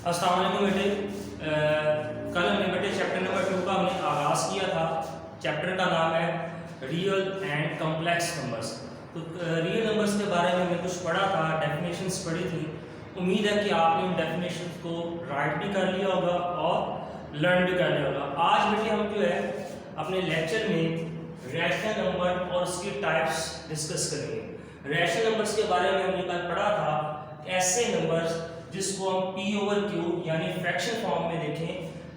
अस्सलाम वालेकुम बेटे। कल हमने बेटे चैप्टर नंबर 2 का हमने आगाज़ किया था। चैप्टर का नाम है रियल एंड कॉम्प्लेक्स नंबर्स। तो रियल नंबर्स के बारे में हमने कुछ पढ़ा था, डेफिनेशंस पढ़ी थी। उम्मीद है कि आपने उन डेफिनेशंस को राइट भी कर लिया होगा और लर्न भी कर लिया होगा। आज बेटे हम जो है अपने लेक्चर में रैशनल नंबर और उसकी टाइप्स डिस्कस करेंगे। रैशनल नंबर्स के बारे में हमने कल पढ़ा था, ऐसे नंबर्स जिसको हम p/q यानी फ्रैक्शन फॉर्म में देखें,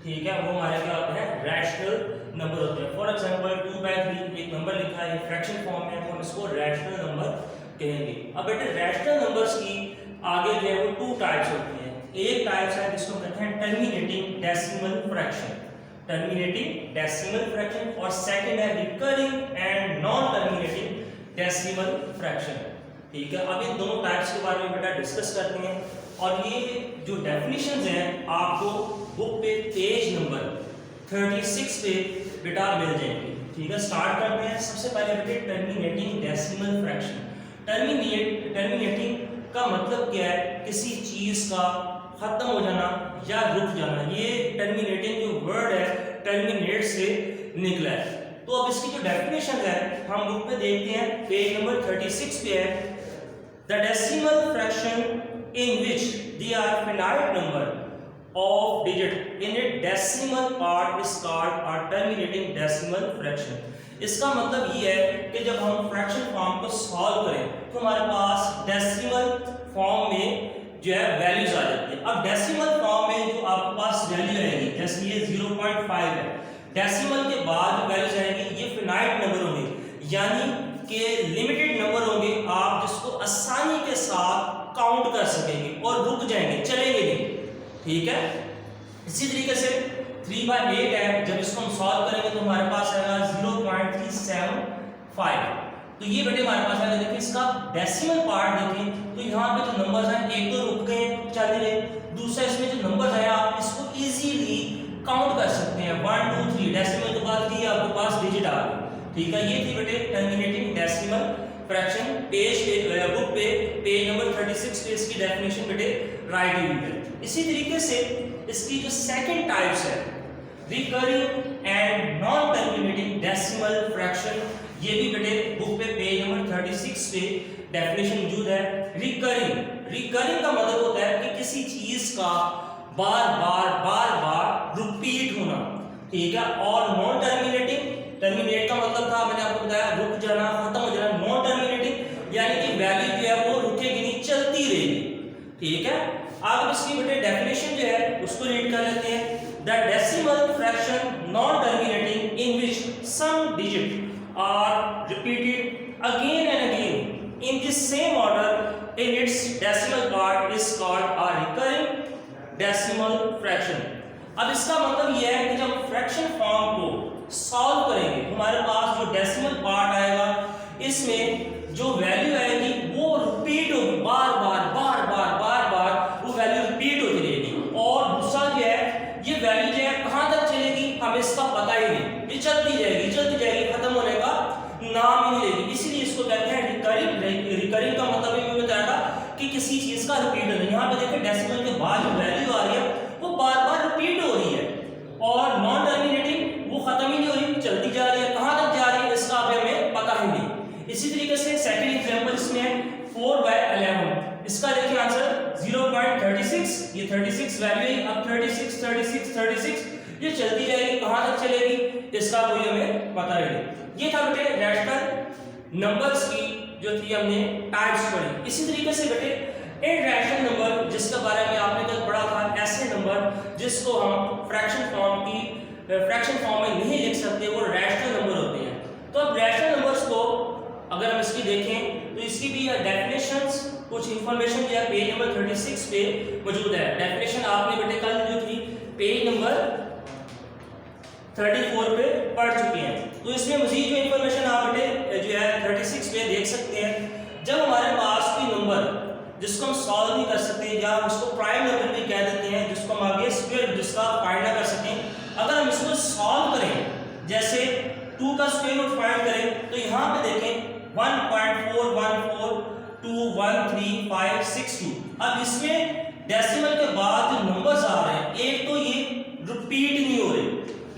ठीक है, वो हमारे क्या होते हैं, रैशनल नंबर होते हैं। फॉर एग्जांपल 2/3 एक नंबर लिखा है फ्रैक्शन फॉर्म में, तो हम इसको रैशनल नंबर कहेंगे। अब बेटे रैशनल नंबर्स की आगे जो है वो 2 टाइप्स होती हैं। एक टाइप्स है जिसको कहते हैं terminating decimal fraction, terminating decimal fraction, और सेकंड है recurring and non terminating decimal fraction. ठीक है, अब इन दोनों टाइप्स के बारे में बेटा डिस्कस करते हैं। और ये जो डेफिनेशंस हैं आपको बुक पे पेज नंबर 36 पे बेटा मिल जाएंगे। ठीक है, स्टार्ट करते हैं। सबसे पहले बेटे टर्मिनेटिंग डेसिमल फ्रैक्शन। टर्मिनेटिंग का मतलब क्या है, किसी चीज का खत्म हो जाना या रुक जाना। ये टर्मिनेटिंग जो वर्ड है टर्मिनेट से निकला है। तो अब इसकी जो डेफिनेशन है हम बुक पे देखते हैं, पेज नंबर 36 पे है। The decimal fraction in which there are finite number of digit in a decimal part is called a terminating decimal fraction। इसका मतलब ये है कि जब हम फ्रैक्शन फॉर्म को सॉल्व करें तो हमारे पास डेसिमल फॉर्म में जो है वैल्यूज आ जाती है। अब डेसिमल फॉर्म में जो आपके पास वैल्यू आएगी, जैसे ये 0.5 है, डेसिमल के बाद जो वैल्यूज आएंगी ये फिनाइट नंबर होंगे, यानी कि लिमिटेड नंबर होंगे आप जिसको आसानी के साथ काउंट कर सकेंगे और रुक जाएंगे, चलेंगे नहीं। ठीक है, इसी तरीके से 3/8 है, जब इसको हम सॉल्व करेंगे तो हमारे पास आएगा 0.375। तो ये बेटे हमारे पास आएगा। देखिए इसका डेसिमल पार्ट देखें तो यहाँ पे जो नंबर्स हैं एक तो रुक गए चल रहे, दूसरा इसमें जो नंबर्स है आप इसको इजीली काउंट कर सकते हैं। 1 2 3 डेसिमल के बाद ये आपके पास डिजिट आ गए। ठीक है, ये थी बेटे टर्मिनेटिंग डेसिमल फ्रैक्शन। बुक पे पेज नंबर 36 पे इसकी डेफिनेशन बेटे राइट हुई है। इसी तरीके से इसकी जो सेकंड टाइप्स है recurring and non terminating decimal fraction, ये भी बेटे बुक पे पेज नंबर 36 पे डेफिनेशन मौजूद है। रिकरिंग का मतलब होता है कि किसी चीज का बार बार रिपीट होना। ठीक है, और नॉन टर्मिनेट का मतलब था, मैंने आपको बताया, रुक जाना, खत्म हो जाना। नॉन टर्मिनेटिंग यानी कि वैल्यू जो है वो रुकेगी नहीं, चलती रहेगी। ठीक है, अब इसकी बेटे डेफिनेशन जो है उसको रीड कर लेते हैं। The decimal fraction non terminating in which some digit are repeated again and again in the same order in its decimal part is called a recurring decimal fraction. अब इसका मतलब यह है कि जब फ्रैक्शन फॉर्म को सॉल्व करेंगे हमारे पास जो डेसिमल पार्ट आएगा, इसमें जो वैल्यू आएगी वो रिपीट होगी, बार बार वो वैल्यू रिपीट होती रहेगी। और दूसरा जो है ये वैल्यू जो है कहां तक चलेगी हमें इसका पता ही नहीं, ये चलती जाएगी, खत्म होने का नाम ही नहीं लेगी। इसीलिए इसको कहते हैं रिकरिंग। रिकरिंग का मतलब ये बताया था कि किसी चीज का रिपीट होना। यहाँ पे देखिए डेसिमल के बाद जो वैल्यू आ रही है वो बार बार रिपीट हो रही है, और नॉन टर्मिनेटिंग वो खत्म ही नहीं हो रही, चलती जा रही है, कहां तक जा रही है इसका अभी हमें पता ही नहीं। इसी तरीके से सेकंड एग्जांपल इसमें है 4/11। इसका देखिए आंसर 0.36, ये 36 वैल्यू है। अब 36 ये चलती जाएगी, कहां तक चलेगी इसका कोई हमें पता ही नहीं। ये था बेटे रैशनल नंबर्स की जो थी हमने टाइप्स पढ़ी। इसी तरीके से बेटे इरैशनल नंबर जिसके बारे में आपने कल पढ़ा था, ऐसे नंबर जिसको हम फ्रैक्शन फॉर्म में नहीं लिख सकते, वो रैशनल नंबर होते हैं। तो अब रैशनल नंबर्स को अगर हम इसकी देखें तो इसकी भी डेफिनेशंस, कुछ इंफॉर्मेशन जो है पेज नंबर 36 पे मौजूद है। डेफिनेशन आपने बेटे कल जो थी पेज नंबर 34 पे पढ़ चुके हैं। तो इसमें मजीद जो इंफॉर्मेशन आप बेटे जो है 36 पे देख सकते हैं। जब हमारे पास कोई नंबर जिसको हम सॉल्व नहीं कर सकते, या हम इसको प्राइम नंबर भी कह देते हैं, जिसको हम आगे स्क्वायर जिसका फाइंड ना कर सकें, अगर हम इसको सॉल्व करें, जैसे 2 का स्क्वायर रूट फाइंड करें, तो यहाँ पे देखें 1.414213562। अब इसमें डेसिमल के बाद जो नंबर्स आ रहे हैं, एक तो ये रिपीट नहीं हो रहे,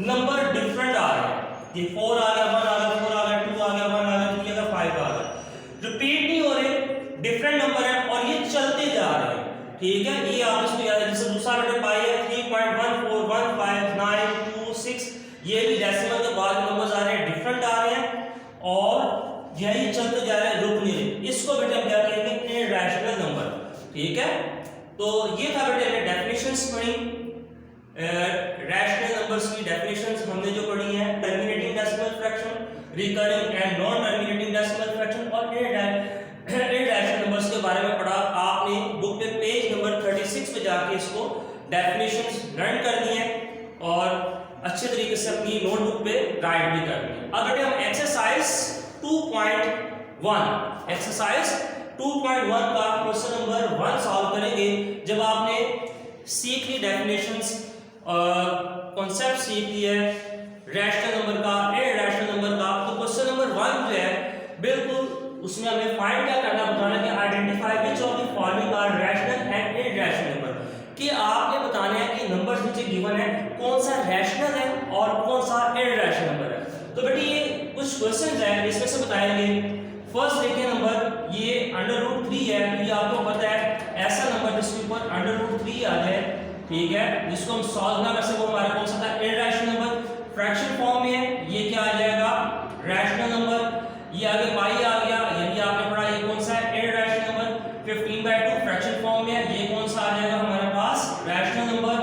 नंबर डिफरेंट आ रहे हैं। ये 4 आ गया, 1 आ गया, 4 आ गया, 2 आ गया, 1 आ गया, 3 आ गया, 5 आ गया, रिपीट नहीं हो रहे, डिफरेंट नंबर है और ये चलते जा रहे हैं। ठीक है, ये आप इसको याद है। जैसे दूसरा बेटे पाई है 3.14159226, ये भी डेसिमल के बाद नंबर्स आ रहे हैं, डिफरेंट आ रहे हैं और यही चलते जा रहे हैं, रुक नहीं रहे। इसको बेटे हम क्या कहेंगे, इरैशनल नंबर। ठीक है, तो ये था बेटे हमने डेफिनेशंस पढ़ी, रैशनल नंबर्स की डेफिनेशंस हमने जो पढ़ी है, terminating decimal fraction, recurring and non terminating decimal fraction और इरैशनल नंबर्स के बारे में पढ़ा। आपने बुक पे पेज नंबर 36 पे जाके इसको डेफिनेशंस लर्न करनी है और अच्छे तरीके से अपनी नोटबुक पे राइट भी करनी है। अब बेटे हम एक्सरसाइज 2.1 एक्सरसाइज 2.1 का क्वेश्चन नंबर 1 सॉल्व करेंगे। जब आपने सीख ली डेफिनेशंस, कॉन्सेप्ट सीख लिया है रैशनल नंबर का, इरैशनल नंबर का, तो क्वेश्चन नंबर 1 जो है बिल्कुल उसमें हमें फाइंड क्या करना, बताना कि identify which of the following are rational and irrational number, कि आपने बताना है कि नंबर्स नीचे गिवन है कौन सा रैशनल है और कौन सा इरैशनल नंबर है। तो बेटे ये कुछ क्वेश्चंस हैं, इसमें से बताएंगे। फर्स्ट देखिए नंबर, ये √3 है, तो ये आपको पता है ऐसा नंबर जिसके ऊपर √3 आ जाए, ठीक है, जिसको हम सॉल्व ना कर सके, वो हमारा कौन सा था, इरैशनल नंबर। फ्रैक्शन फॉर्म में ये क्या आ जाएगा, रैशनल नंबर। ये आगे पाई आ गया, यदि आपने पढ़ा ये कौन सा है, इरैशनल नंबर। 15/2 फ्रैक्शन फॉर्म में ये कौन सा आ जाएगा हमारे पास, रैशनल नंबर।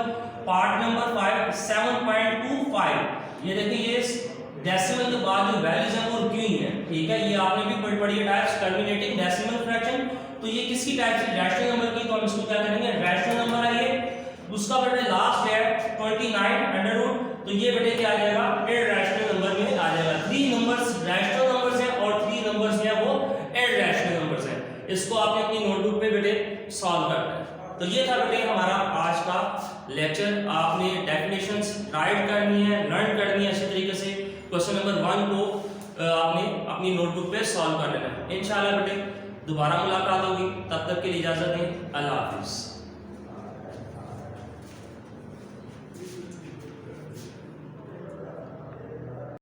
पार्ट नंबर 5 7.25, ये देखिए ये डेसिमल के बाद जो वैल्यूज हैं वो रुकी हुई हैं। ठीक है, ये आपने भी पढ़ी है टाइप्स, टर्मिनेटिंग डेसिमल फ्रैक्शन। तो ये किसकी टाइप से, रैशनल नंबर की, तो हम इसको क्या करेंगे, रैशनल नंबर है ये। उसका बेटे लास्ट है 29 तो ये बेटे क्या आ जाएगा, इरैशनल नंबर में आ जाएगा। 3 नंबर्स रैशनल नंबर्स हैं और 3 नंबर्स हैं वो इरैशनल नंबर्स हैं। इसको आपने अपनी नोटबुक पे बेटे सॉल्व करना है। तो ये था बेटे हमारा आज का लेक्चर। आपने डेफिनेशंस राइट करनी है, लर्न करनी है अच्छे तरीके से। क्वेश्चन नंबर 1 को आपने अपनी नोटबुक पे सॉल्व कर लेना है। इंशाल्लाह बेटे दोबारा मुलाकात होगी, तब तक के लिए इजाजत दें, अल्लाह हाफिज़।